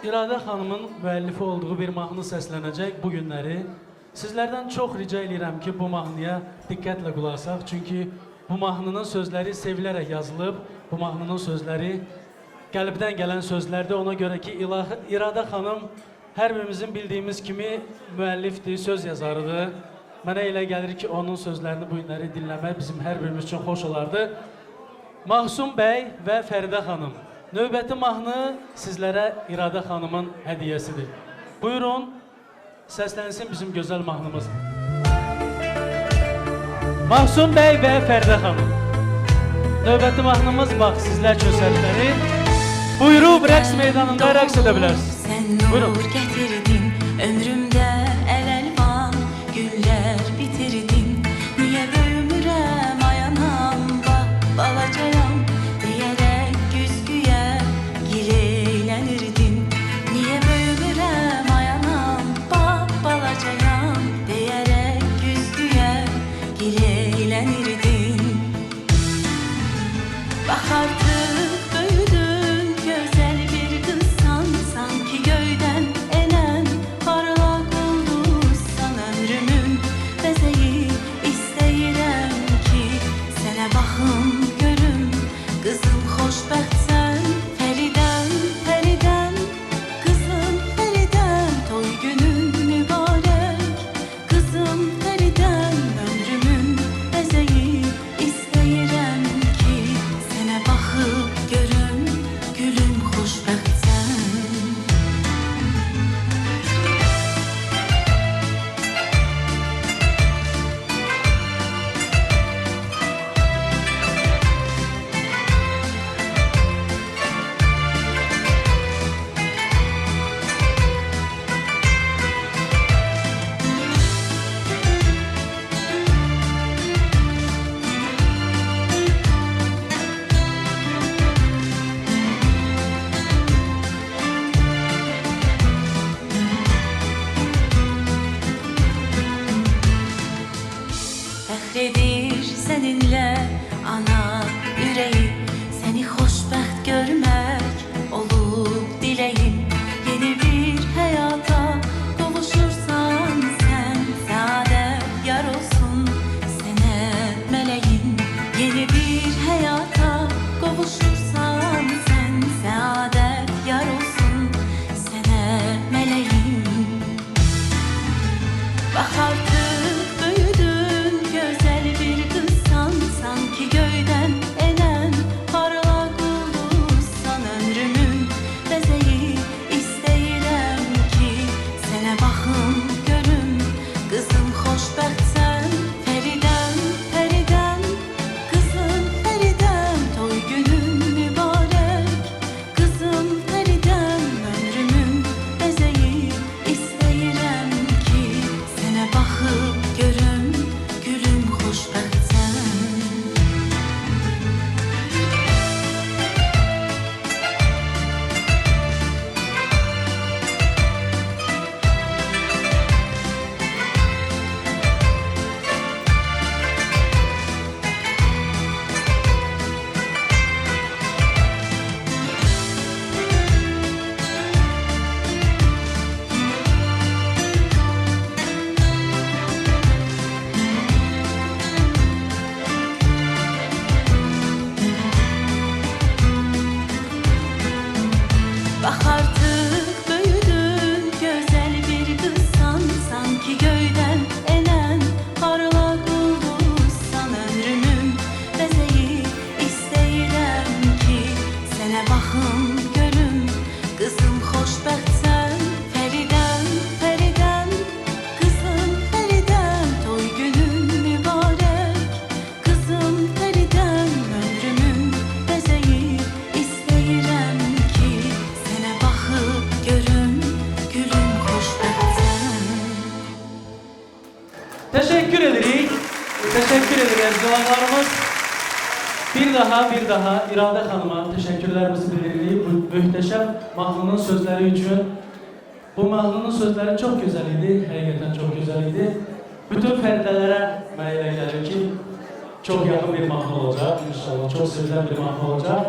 İradə xanımın müəllifi olduğu bir mahnı səslənəcək bu günləri. Sizlərdən çox rica edirəm ki, bu mahnıya diqqətlə qulaq asaq. Çünki bu mahnının sözləri sevilərək yazılıb. Bu mahnının sözləri qəlbdən gələn sözlərdir. Ona görə ki, İradə xanım hər birimizin bildiyimiz kimi müəllifdir, söz yazarıdır. Mənə elə gəlir ki, onun sözlərini bu günləri dinləmək bizim hər birimiz üçün xoş olardı. Mahsun bəy və Fəridə xanım. Növbəti mahnı sizlərə İradə xanımın hədiyyəsidir. Buyurun, səslənsin bizim gözəl mahnımız. Mahsun bəy və Fəridə xanım. Növbəti mahnımız bax sizlər üçün sərfləri. Buyurub rəqs meydanında rəqs edə bilərsiniz. Sən nur gətirdin, ömrümdə əl-əlvan günlər bitirdin. Niyə böyümürəm ayanam, balacayam deyərək güzgüyə gileylənirdin. Niyə böyümürəm ayanam, balacayam deyərək güzgüyə gileylənirdin. Bax artıq böyüdün, gözəl bir qızsan, sanki göydən enən parlaq ulduzsan. Ömrümün bəzəyi istəyirəm ki, sənə baxım görüm, qızım xoşbəxtsən. Fəridəm, Fəridəm, qızım Fəridəm, toy günün mübarək. Qızım Fəridəm, ömrümün bəzəyi istəyirəm ki, sənə baxıb görüm, gülüm xoşbəxtsən. Fəxredir səninlə ana ürəyi, səni xoşbəxt görmək olub diləyim. Yeni bir həyata qovuşursan sən, səadət yar olsun sənə mələyim. Yeni bir həyata qovuşursan sən, səadət yar olsun sənə mələyim. Bax artıq böyüdün, gözəl bir qızsan, sanki göydən enən parlaq ulduzsan. Ömrümün bəzəyi istəyirəm ki, sənə baxım görüm, qızım xoşbəxtsən. Fəridəm, Fəridəm, qızım Fəridəm, toy günün mübarək. Qızım Fəridəm, ömrümün bəzəyi istəyirəm ki, sənə baxıb görüm, gülüm xoşbəxtsən. Bax artıq böyüdün, gözəl bir qızsan, sanki göydən enən parlaq ulduzsan. Ömrümün bəzəyi istəyirəm ki, sənə baxım görüm, qızım xoşbəxtsən. Fəridəm, Fəridəm, qızım Fəridəm, toy günün mübarək. Qızım Fəridəm, ömrümün bəzəyi istəyirəm ki, sənə baxıb görüm, gülüm xoşbəxtsən. Teşekkür edirik. Teşekkür ederiz qonaqlarımız. Bir daha İradə xanıma təşəkkürlərimizi bildiririk bu möhtəşəm mahnının sözləri üçün. Bu mahnının sözləri çox gözəl idi, həqiqətən çox gözəl idi. Bütün fəridələrə mənə elə gəlir ki, çox yaxın bir mahnı olacaq, inşallah çox sevilən bir mahnı olacaq.